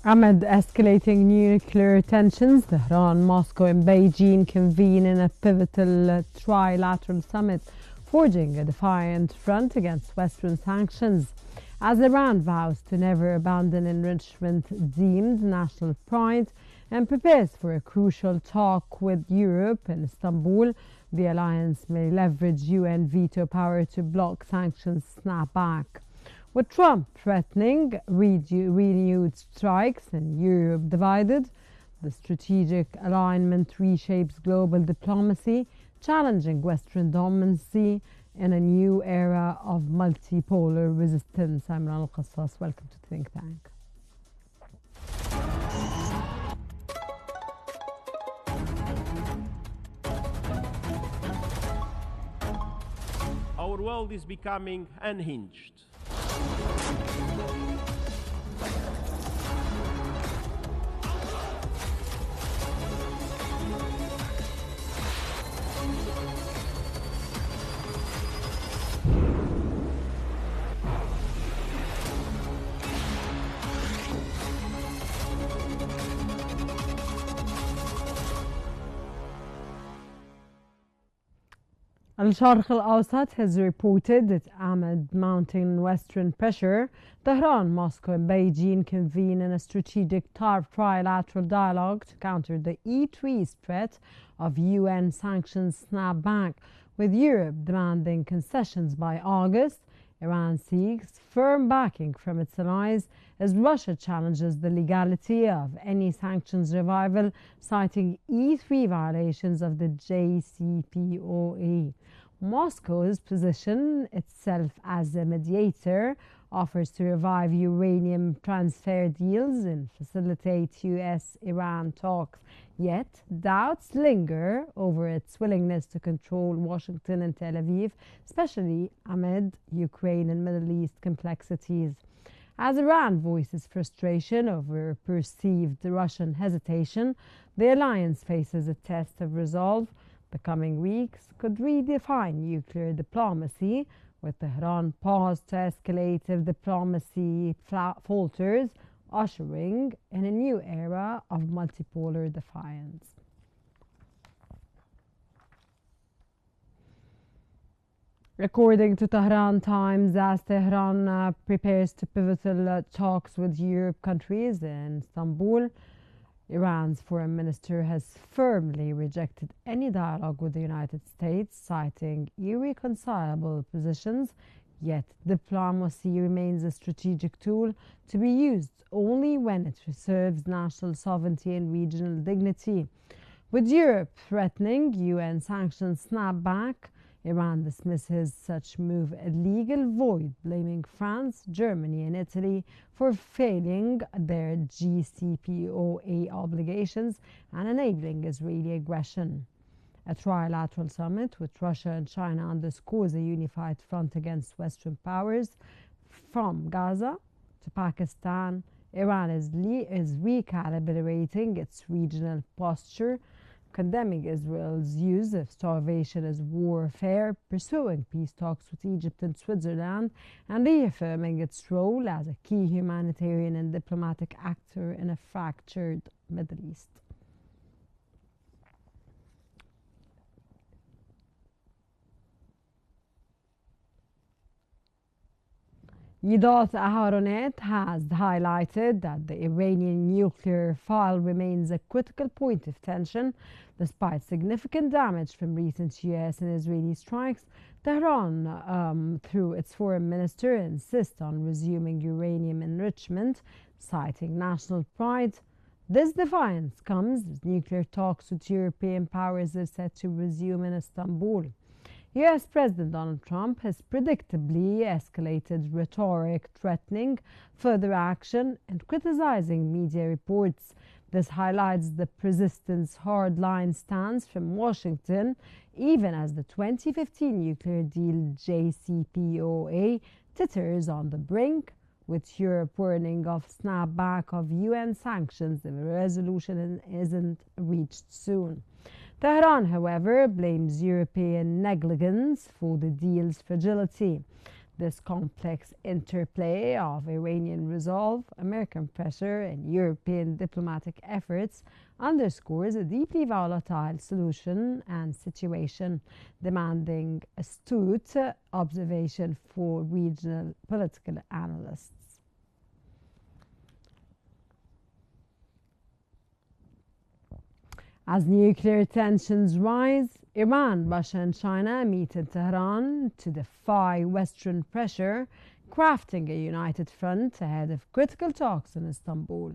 Amid escalating nuclear tensions, Tehran, Moscow and Beijing convene in a pivotal trilateral summit, forging a defiant front against Western sanctions. As Iran vows to never abandon enrichment deemed national pride and prepares for a crucial talk with Europe in Istanbul, the alliance may leverage UN veto power to block sanctions snapback. With Trump threatening renewed strikes and Europe divided, the strategic alignment reshapes global diplomacy, challenging Western dominancy in a new era of multipolar resistance. I'm Rana Al-Qassas. Welcome to Think Tank. Our world is becoming unhinged. Al-Sharq al-Awsat has reported that amid mounting Western pressure, Tehran, Moscow and Beijing convene in a strategic trilateral dialogue to counter the E3's threat of UN sanctions snapback, with Europe demanding concessions by August. Iran seeks firm backing from its allies as Russia challenges the legality of any sanctions revival, citing E3 violations of the JCPOA. Moscow's position itself as a mediator offers to revive uranium transfer deals and facilitate US-Iran talks. Yet, doubts linger over its willingness to control Washington and Tel Aviv, especially amid Ukraine and Middle East complexities. As Iran voices frustration over perceived Russian hesitation, the alliance faces a test of resolve. The coming weeks could redefine nuclear diplomacy, with Tehran paused to escalate if diplomacy falters, ushering in a new era of multipolar defiance. According to Tehran Times, as Tehran prepares to pivotal talks with Europe countries in Istanbul, Iran's foreign minister has firmly rejected any dialogue with the United States, citing irreconcilable positions. Yet diplomacy remains a strategic tool to be used only when it serves national sovereignty and regional dignity. With Europe threatening UN sanctions snapback, Iran dismisses such move a legal void, blaming France, Germany and Italy for failing their JCPOA obligations and enabling Israeli aggression. A trilateral summit with Russia and China underscores a unified front against Western powers. From Gaza to Pakistan, Iran is recalibrating its regional posture, condemning Israel's use of starvation as warfare, pursuing peace talks with Egypt and Switzerland, and reaffirming its role as a key humanitarian and diplomatic actor in a fractured Middle East. Yidat Aharonet has highlighted that the Iranian nuclear file remains a critical point of tension. Despite significant damage from recent US and Israeli strikes, Tehran, through its foreign minister, insists on resuming uranium enrichment, citing national pride. This defiance comes as nuclear talks with European powers are set to resume in Istanbul. US President Donald Trump has predictably escalated rhetoric threatening further action and criticizing media reports. This highlights the persistent hardline stance from Washington, even as the 2015 nuclear deal JCPOA titters on the brink, with Europe warning of snapback of UN sanctions if a resolution isn't reached soon. Tehran, however, blames European negligence for the deal's fragility. This complex interplay of Iranian resolve, American pressure, and European diplomatic efforts underscores a deeply volatile solution and situation, demanding astute observation for regional political analysts. As nuclear tensions rise, Iran, Russia, and China meet in Tehran to defy Western pressure, crafting a united front ahead of critical talks in Istanbul.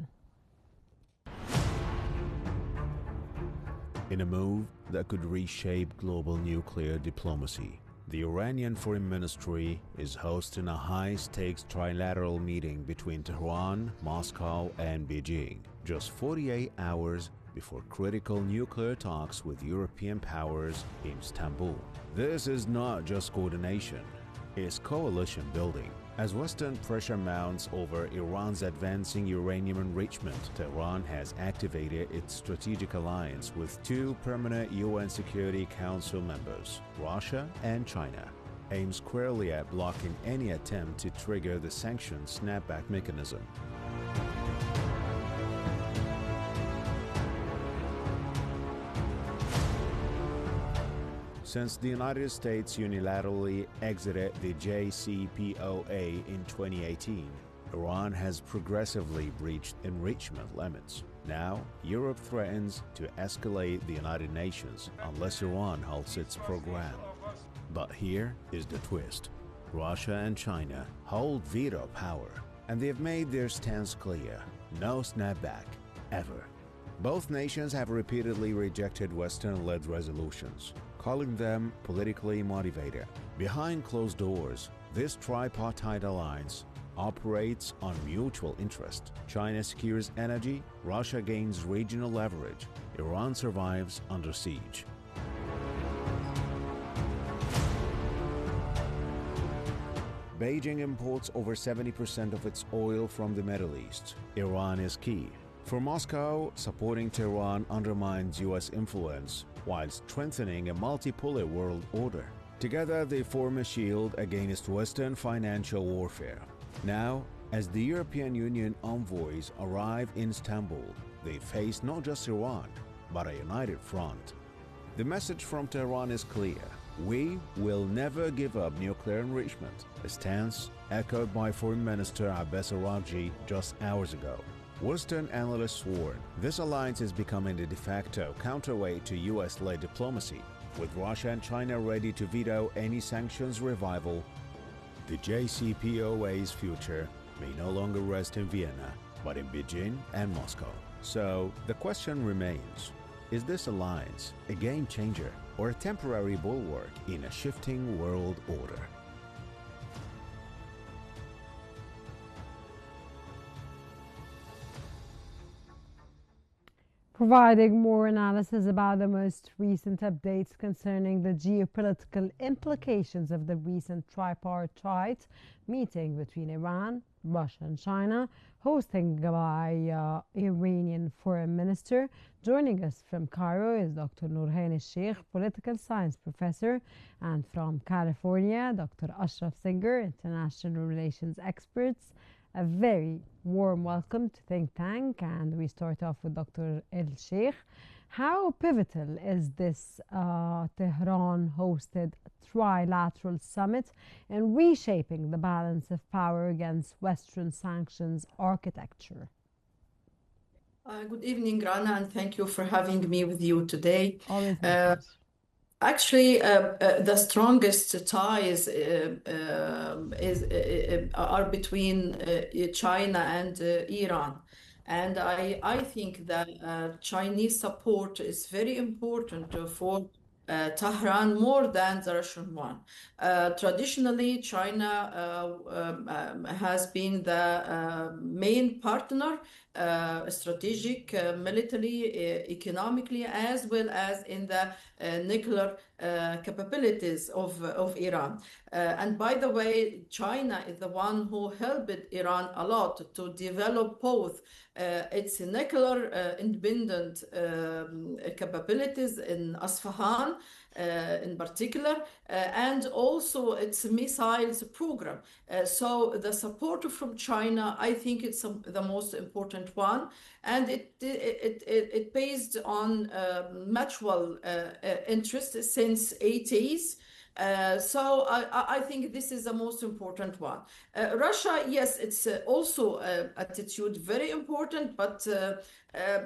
In a move that could reshape global nuclear diplomacy, the Iranian Foreign Ministry is hosting a high-stakes trilateral meeting between Tehran, Moscow, and Beijing, just 48 hours before critical nuclear talks with European powers in Istanbul. This is not just coordination, it's coalition building. As Western pressure mounts over Iran's advancing uranium enrichment, Tehran has activated its strategic alliance with two permanent UN Security Council members, Russia and China, aimed squarely at blocking any attempt to trigger the sanctions snapback mechanism. Since the United States unilaterally exited the JCPOA in 2018, Iran has progressively breached enrichment limits. Now, Europe threatens to escalate the United Nations unless Iran halts its program. But here is the twist. Russia and China hold veto power, and they've made their stance clear: no snapback, ever. Both nations have repeatedly rejected Western-led resolutions, calling them politically motivated. Behind closed doors, this tripartite alliance operates on mutual interest. China secures energy, Russia gains regional leverage, Iran survives under siege. Beijing imports over 70% of its oil from the Middle East. Iran is key. For Moscow, supporting Tehran undermines U.S. influence while strengthening a multipolar world order. Together, they form a shield against Western financial warfare. Now, as the European Union envoys arrive in Istanbul, they face not just Iran, but a united front. The message from Tehran is clear: we will never give up nuclear enrichment, a stance echoed by Foreign Minister Abbas Araghchi just hours ago. Western analysts warn this alliance is becoming the de facto counterweight to US-led diplomacy. With Russia and China ready to veto any sanctions revival, the JCPOA's future may no longer rest in Vienna, but in Beijing and Moscow. So the question remains: is this alliance a game changer or a temporary bulwark in a shifting world order? Providing more analysis about the most recent updates concerning the geopolitical implications of the recent tripartite meeting between Iran, Russia, and China, hosting by Iranian Foreign Minister. Joining us from Cairo is Dr. Nourhan Sheikh, political science professor, and from California, Dr. Ashraf Singer, international relations experts. A very warm welcome to Think Tank, and we start off with Dr. El Sheikh. How pivotal is this Tehran-hosted trilateral summit in reshaping the balance of power against Western sanctions architecture? Good evening, Rana, and thank you for having me with you today. Always my pleasure. Actually, the strongest ties are between China and Iran. And I think that Chinese support is very important for Tehran more than the Russian one. Traditionally, China has been the main partner, strategic, militarily, economically, as well as in the nuclear capabilities of Iran. And by the way, China is the one who helped Iran a lot to develop both its nuclear independent capabilities in Isfahan, in particular, and also its missiles program. So the support from China, I think it's the most important one, and it based on mutual interest since 80s. So I think this is the most important one. Russia, yes, it's also attitude very important, but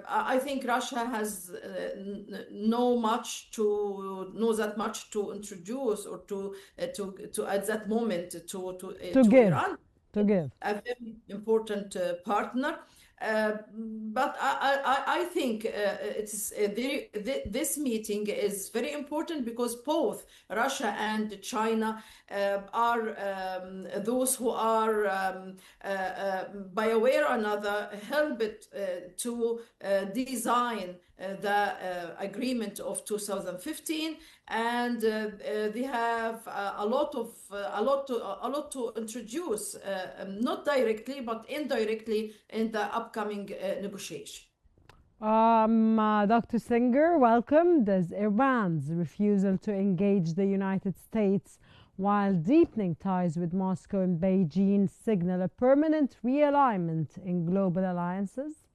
I think Russia has know that much to introduce or to at that moment To to give, Iran, to give. a very important partner. But I think this meeting is very important because both Russia and China are those who are, by a way or another, helped to design the agreement of 2015, and they have a lot to introduce, not directly but indirectly in the upcoming negotiation. Dr. Singer, welcome. Does Iran's refusal to engage the United States while deepening ties with Moscow and Beijing signal a permanent realignment in global alliances?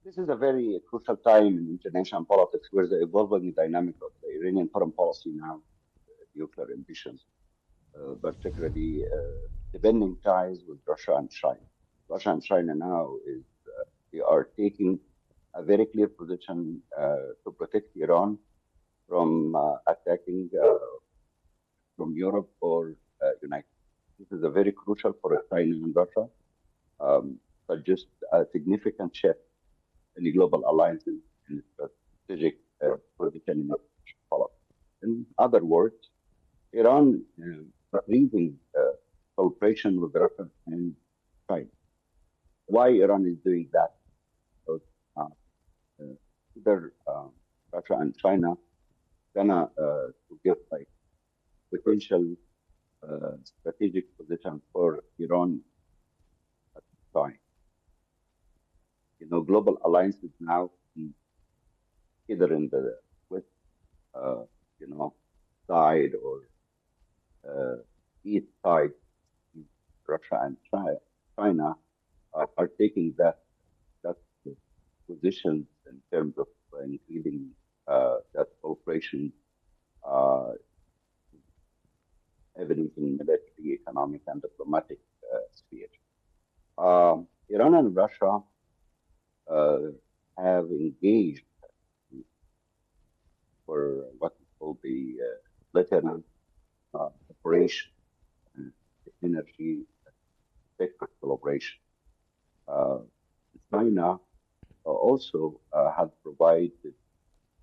This is a very crucial time in international politics where the evolving dynamic of the Iranian foreign policy now, nuclear ambitions, particularly depending ties with Russia and China. Russia and China now they are taking a very clear position to protect Iran from attacking from Europe or United States. This is a very crucial for China and Russia, but just a significant shift in the global alliances and strategic position in politics. In other words, Iran increasing cooperation with Russia and China. Why Iran is doing that? So, either Russia and China gonna to give like potential strategic position for Iran at the time. Global alliances now, either in the West, side or East side, Russia and China are taking that position in terms of increasing that cooperation, evidence in military, economic, and diplomatic sphere. Iran and Russia have engaged for what is called the trilateral operation, energy sector collaboration. China also has provided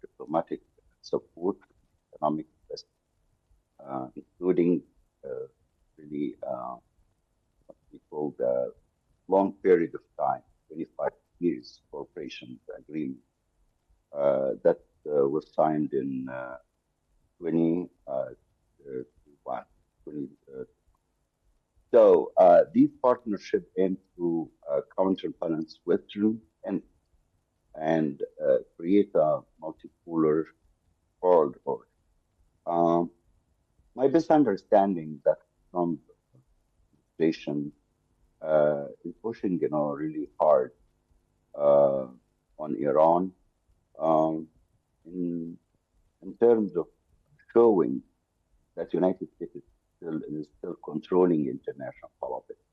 diplomatic support, economic investment, including really what we call the long period of time, 25 years cooperation agreement that was signed in 2021. So these partnerships aim to counterbalance Western and create a multipolar world order. My best understanding that from the administration is pushing, really hard on Iran in terms of showing that United States is still controlling international politics.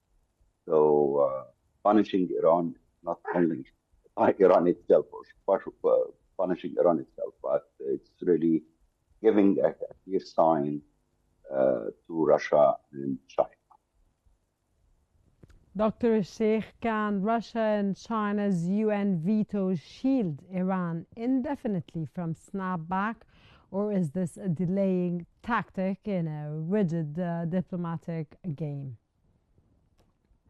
So punishing Iran, not only Iran itself, or punishing Iran itself, but it's really giving a clear sign to Russia and China. Dr. Sheikh, can Russia and China's UN veto shield Iran indefinitely from snapback, or is this a delaying tactic in a rigid diplomatic game?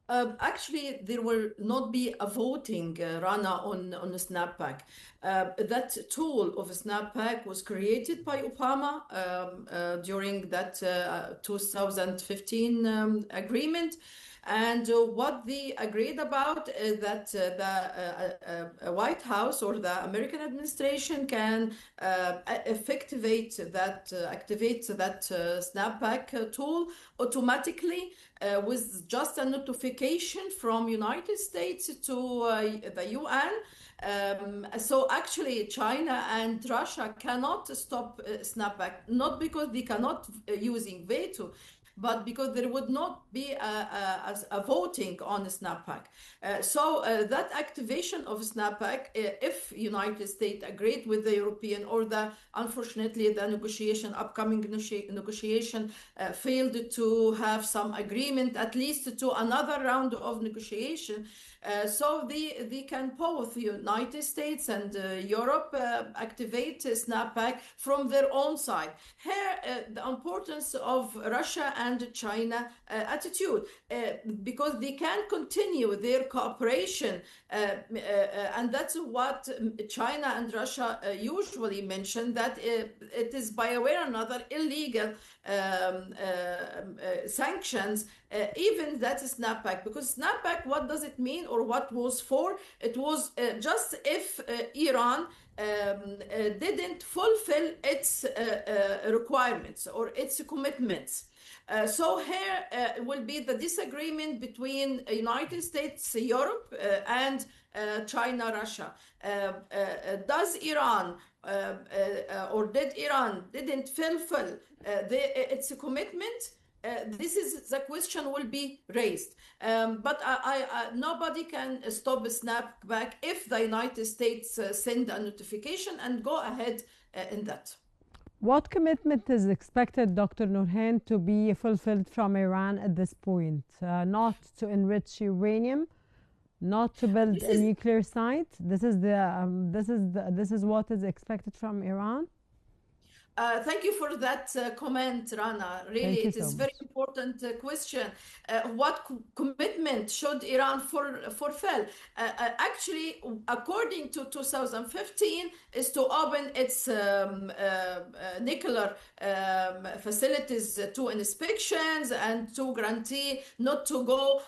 Actually, there will not be a voting, Rana, on a snapback. That tool of a snapback was created by Obama during that 2015 agreement. And what they agreed about is that the White House or the American administration can activate that snapback tool automatically with just a notification from United States to the UN. So actually, China and Russia cannot stop snapback, not because they cannot using veto, but because there would not be a voting on snapback. So that activation of snapback, if United States agreed with the European or unfortunately the upcoming negotiation failed to have some agreement, at least to another round of negotiation. So they can both United States and Europe activate snapback from their own side. Here, the importance of Russia and China attitude, because they can continue their cooperation, and that's what China and Russia usually mention, that it is by a way or another illegal sanctions, even that snapback. Because snapback, what does it mean, or what was for? It was just if Iran didn't fulfill its requirements or its commitments. So here will be the disagreement between United States, Europe, and China, Russia. Does Iran or did Iran didn't fulfill its commitment? This is the question will be raised, but nobody can stop a snapback if the United States send a notification and go ahead in that. What commitment is expected, Dr. Nurhan, to be fulfilled from Iran at this point? Not to enrich uranium, not to build a nuclear site. This is what is expected from Iran. Thank you for that comment, Rana. Really, it is very important question. What commitment should Iran fulfill? Actually, according to 2015, is to open its nuclear facilities to inspections and to guarantee not to go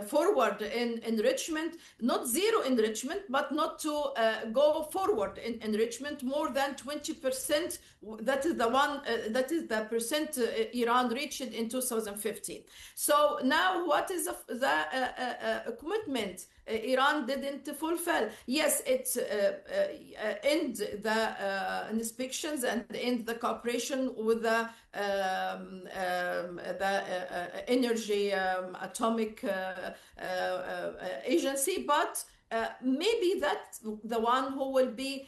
forward in enrichment, not zero enrichment, but not to go forward in enrichment more than 20%. That is the percent Iran reached in 2015. So now what is the commitment Iran didn't fulfill? Yes, it end the inspections and end the cooperation with the energy atomic agency, but maybe that's the one who will be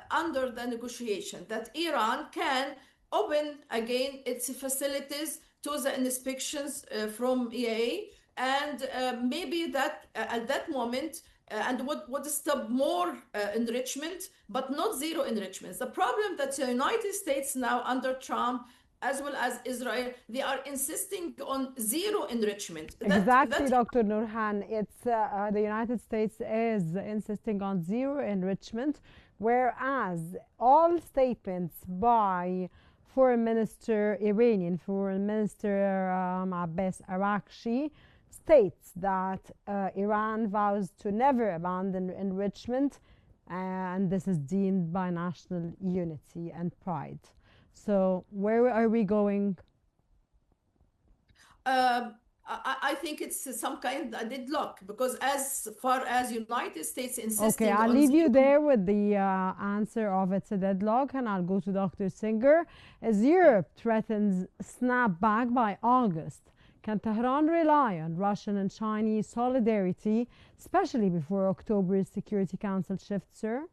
under the negotiation, that Iran can open again its facilities to the inspections from EA, and maybe that at that moment and would stop more enrichment, but not zero enrichment. The problem that the United States now under Trump, as well as Israel, they are insisting on zero enrichment. Exactly, Dr. Nurhan. It's the United States is insisting on zero enrichment, whereas all statements by Iranian Foreign Minister Abbas Araghchi states that Iran vows to never abandon enrichment, and this is deemed by national unity and pride. So where are we going? I think it's some kind of deadlock, because as far as United States insisting okay, I'll leave you there with the answer of it's a deadlock, and I'll go to Dr. Singer. As Europe threatens snapback by August, can Tehran rely on Russian and Chinese solidarity, especially before October's Security Council shift, sir?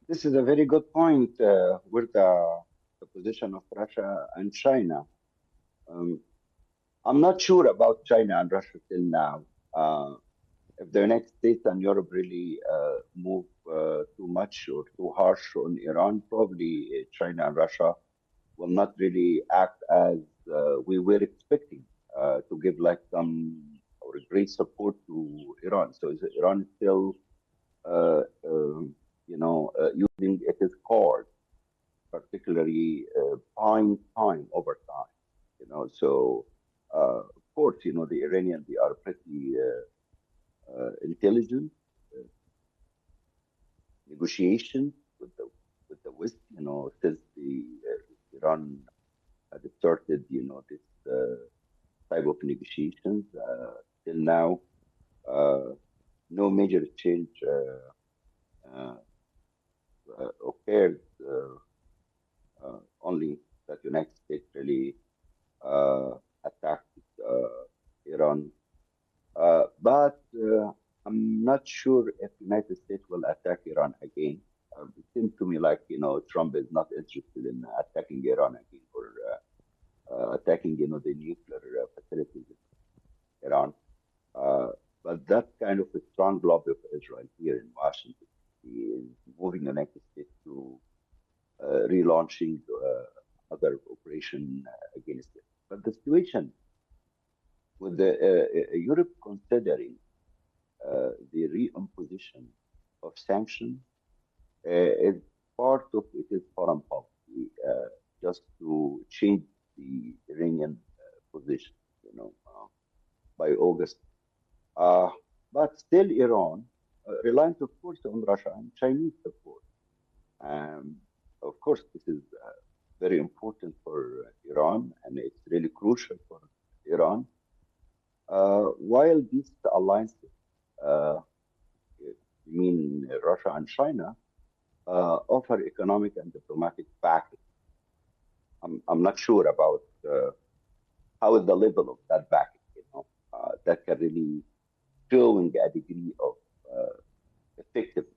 This is a very good point with the position of Russia and China. I'm not sure about China and Russia till now. If the United States and Europe really move too much or too harsh on Iran, probably China and Russia will not really act as we were expecting to give like some or great support to Iran. So is Iran still, using its card, particularly buying time over time? So course, the Iranians, they are pretty intelligent. Negotiations with the West, since the Iran had started, this type of negotiations. Till now, no major change occurred. Only that United States really attacked Iran. But I'm not sure if United States will attack Iran again. It seems to me like Trump is not interested in attacking Iran again or attacking the nuclear facilities in Iran. But that kind of a strong lobby of Israel here in Washington is moving the United States to relaunching other operation against it. But the situation with the Europe considering the reimposition of sanctions is part of its foreign policy, just to change the Iranian position, by August. But still, Iran, reliant, of course, on Russia and Chinese support. Of course, this is very important for Iran, and it's really crucial for Iran. While these alliances, Russia and China, offer economic and diplomatic backing, I'm not sure about how is the level of that backing. That can really showing a degree of effectiveness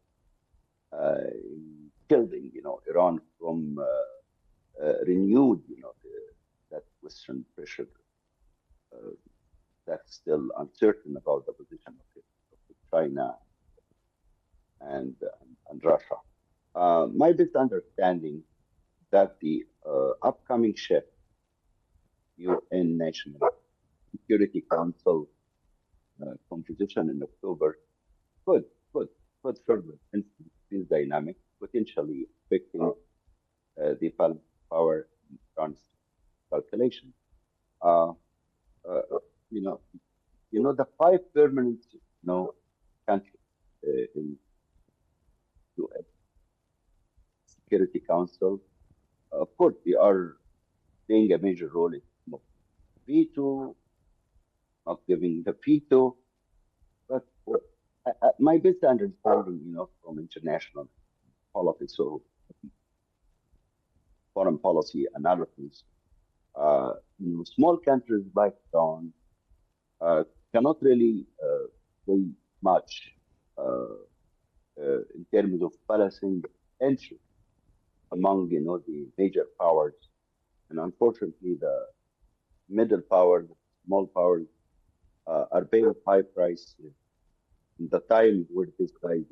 in shielding, Iran from renewed, that Western pressure. That's still uncertain about the position of China and Russia. My best understanding that the upcoming shift UN National Security Council composition in October could further influence this dynamic, potentially affecting the power Iran's calculation. The 5 permanent countries in UN Security Council, of course, they are playing a major role in veto, not giving the veto. But my best understanding, from international politics or foreign policy analysis, small countries like Iran cannot really say much in terms of balancing interest among the major powers, and unfortunately the middle powers, small powers, are paying high price in the time where these guys,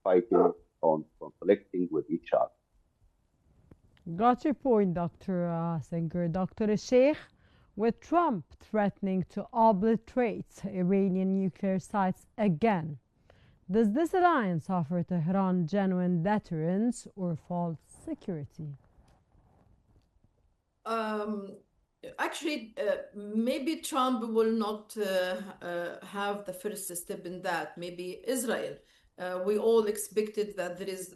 fighting on conflicting with each other. Got your point, Dr. Singer. Dr. Sheikh, with Trump threatening to obliterate Iranian nuclear sites again, does this alliance offer Tehran genuine deterrence or false security? Actually, maybe Trump will not have the first step in that. Maybe Israel. We all expected that there is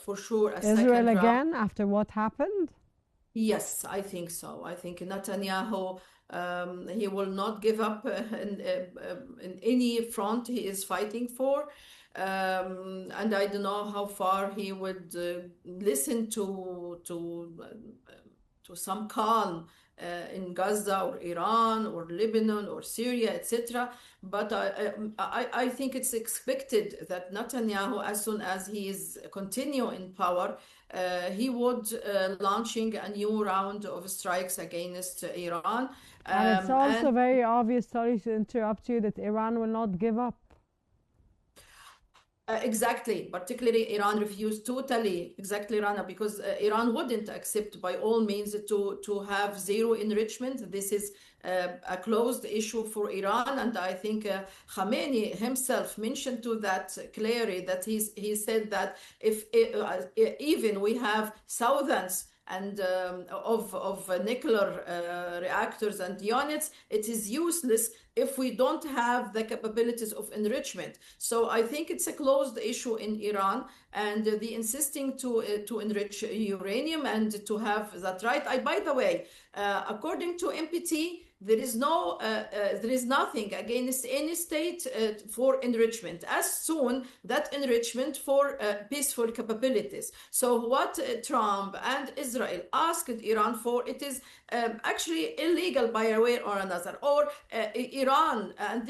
for sure a Israel second round. again after what happened? Yes, I think so. I think Netanyahu, he will not give up in any front he is fighting for. And I don't know how far he would listen to some calm in Gaza or Iran or Lebanon or Syria, etc. But I think it's expected that Netanyahu, as soon as he is continue in power, he would launching a new round of strikes against Iran. And it's also very obvious, sorry to interrupt you, that Iran will not give up. Exactly, particularly Iran refused totally, exactly, Rana, because Iran wouldn't accept by all means to have zero enrichment. This is a closed issue for Iran, and I think Khamenei himself mentioned to that clearly that he said that if even we have thousands and of nuclear reactors and units, it is useless if we don't have the capabilities of enrichment. So I think it's a closed issue in Iran, and the insisting to enrich uranium and to have that right. By the way, according to NPT, there is nothing against any state for enrichment, as soon that enrichment for peaceful capabilities. So what Trump and Israel asked Iran for, it is actually illegal by a way or another, or Iran, and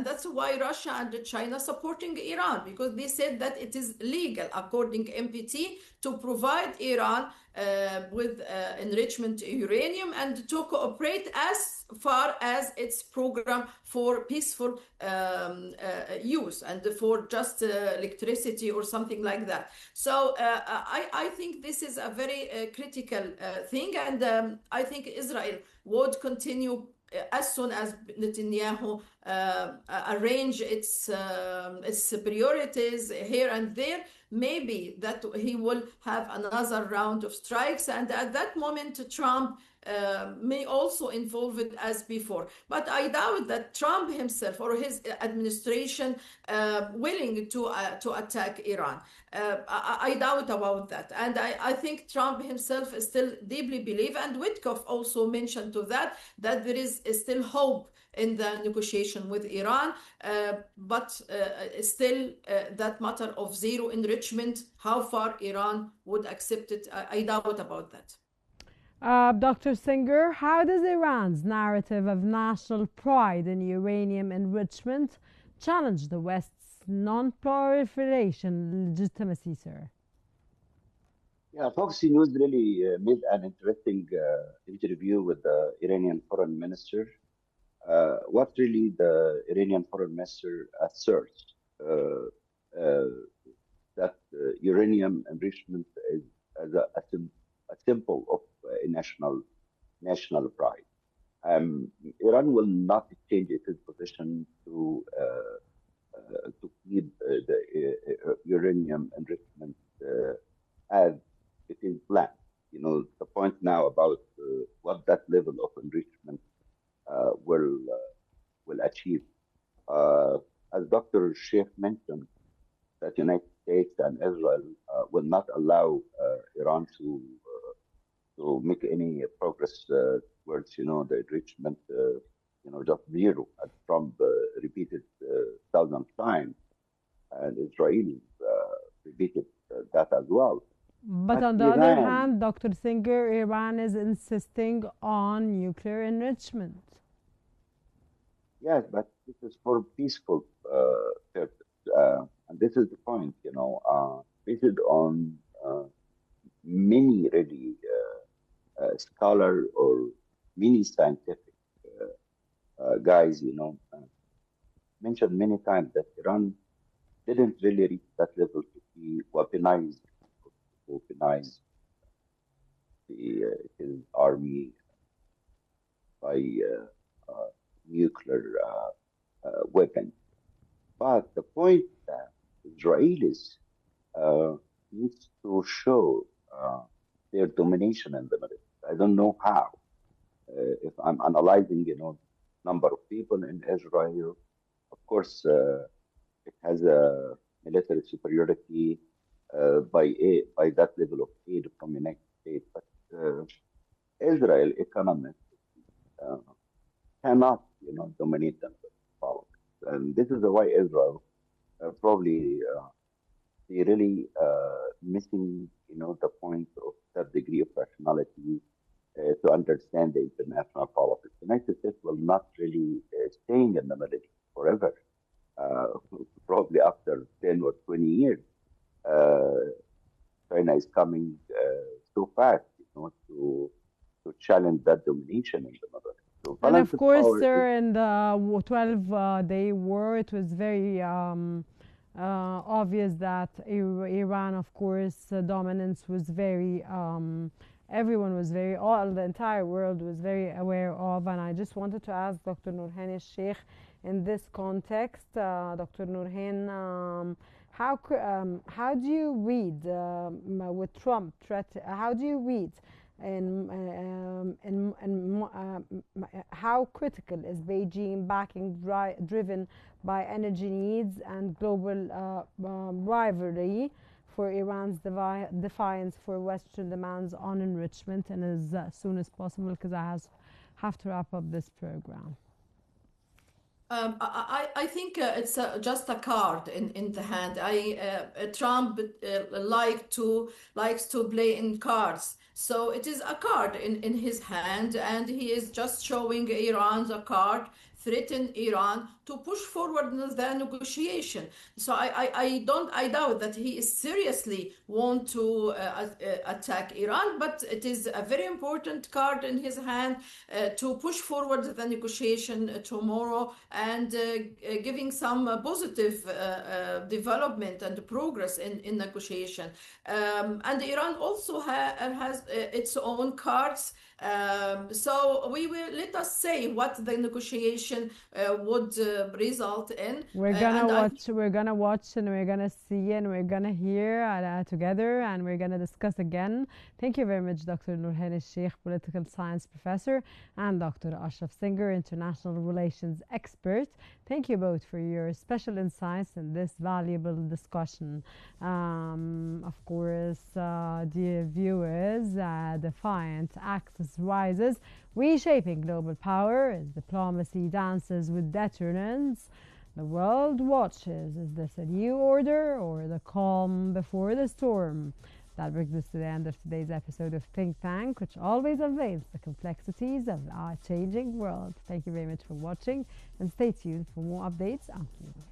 that's why Russia and China supporting Iran, because they said that it is legal according to NPT to provide Iran with enrichment uranium and to cooperate as far as its program for peaceful use and for just electricity or something like that. So I think this is a very critical thing, and I think Israel would continue as soon as Netanyahu arrange its priorities here and there, maybe that he will have another round of strikes, and at that moment Trump may also involve it as before. But I doubt that Trump himself or his administration willing to attack Iran. I doubt about that, and I think Trump himself still deeply believe, and Witkoff also mentioned to that there is still hope in the negotiation with Iran, but still that matter of zero enrichment, how far Iran would accept it, I doubt about that. Dr. Singer, how does Iran's narrative of national pride in uranium enrichment challenge the West's non-proliferation legitimacy, sir? Yeah, Fox News really made an interesting interview with the Iranian foreign minister. What really the Iranian foreign minister asserts that uranium enrichment is as a symbol of national pride. Iran will not change its position to keep the uranium enrichment as it is planned. You know, the point now about what that level of enrichment will achieve. As Dr. Sheikh mentioned, that United States and Israel will not allow Iran to make any progress towards, the enrichment, just zero, as Trump repeated thousand times, and Israel repeated that as well. But on the other hand, Dr. Singer, Iran is insisting on nuclear enrichment. Yes, but this is for peaceful purpose. And this is the point, based on many really scholar or many scientific guys, mentioned many times that Iran didn't really reach that level to be weaponized his army by nuclear weapons. But the point that Israelis needs to show their domination in the Middle East. I don't know how. If I'm analyzing, number of people in Israel, of course, it has a military superiority by that level of aid from the United States. But Israel economists cannot, dominate them with politics. And this is why Israel probably they really missing, the point of that degree of rationality to understand the international politics. The United States will not really staying in the Middle East forever. Probably after 10 or 20 years, China is coming so fast, to challenge that domination in the Middle East. So and of course, sir, in the 12-day war, it was very obvious that Iran, of course, dominance was very, everyone was the entire world was very aware of. And I just wanted to ask Dr. Nourhan Sheikh In this context, Dr. Nurhan, how do you read with Trump threat? How do you read how critical is Beijing backing driven by energy needs and global rivalry for Iran's defiance for Western demands on enrichment, and as soon as possible, because I have to wrap up this program? I think it's just a card in the hand. Trump likes to play in cards, so it is a card in his hand, and he is just showing Iran the card, threaten Iran to push forward the negotiation. So I doubt that he is seriously want to attack Iran, but it is a very important card in his hand to push forward the negotiation tomorrow, and giving some positive development and progress in negotiation. And Iran also has its own cards. So let us say what the negotiation would result in. We're gonna watch, and we're gonna see, and we're gonna hear together, and we're gonna discuss again. Thank you very much, Dr. Nurhan Sheikh, political science professor, and Dr. Ashraf Singer, international relations expert. Thank you both for your special insights in this valuable discussion. Of course, dear viewers, Defiant Axis rises, reshaping global power as diplomacy dances with deterrence. The world watches. Is this a new order or the calm before the storm? That brings us to the end of today's episode of Think Tank, which always unveils the complexities of our changing world. Thank you very much for watching, and stay tuned for more updates on Qnews.